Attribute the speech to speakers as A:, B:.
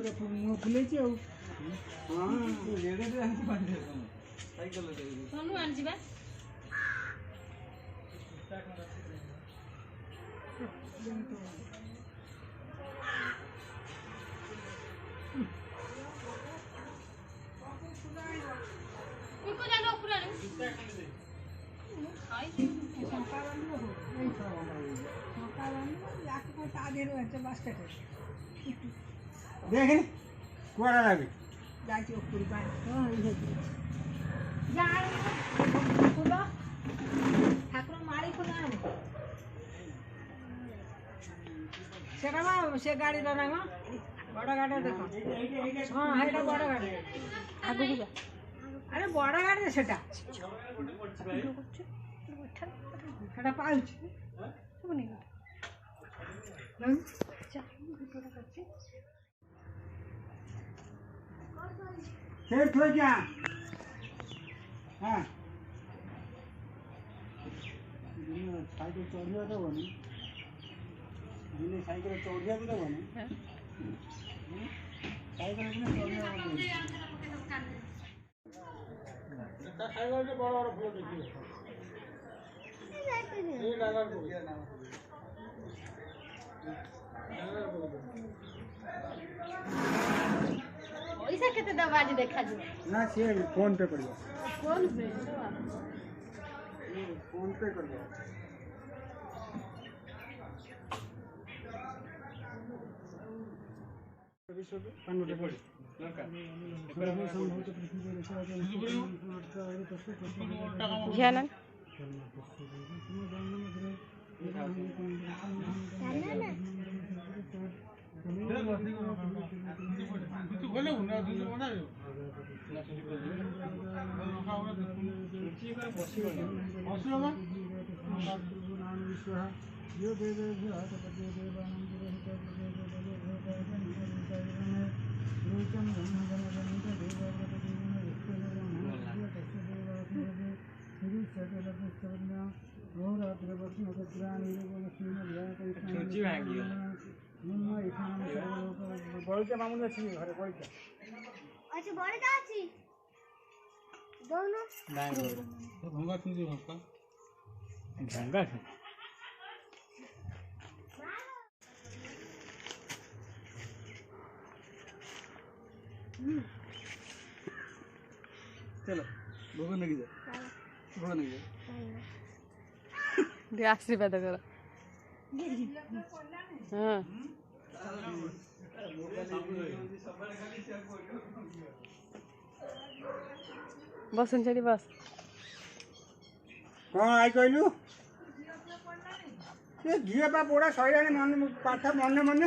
A: मुँह फुले
B: सोनू आन जीवा को जानो पूरा हाय
A: देख कुआरा लगे
C: जाती ऊपर पानी ठाकुर माड़ी खुला से गाड़ी बड़ा गाड़ी देखो हाँ है बड़ा गाड़ी आगू जा अरे बड़ा गाड़ी सेटा सेटा पाउच
A: सेठ हो क्या हाँ साइकिल चढ़िया तो बनी दिल्ली साइकिल चढ़िया भी तो बनी साइकिल चढ़िया साइकिल बड़ा बड़ा फूल देखिए ये लगा को
B: पैसा केते दबा जे देखा जी
A: ना से फोन पे करियो
B: फोन
A: पे करियो
B: ध्यान
A: बड़ीचा मामूल अच्छी घरे बड़ीचा
D: अच्छा बड़ीचा अच्छी दोनों
A: नहीं भंगा तुझे भंगा भंगा है चलो भोग लगी जा भोग लगी जा
B: दे आशीर्वाद करो हां बस चली बस
A: कौन आई कहलु ये झील बा बड़ा सैलानी मन पाठ मन मन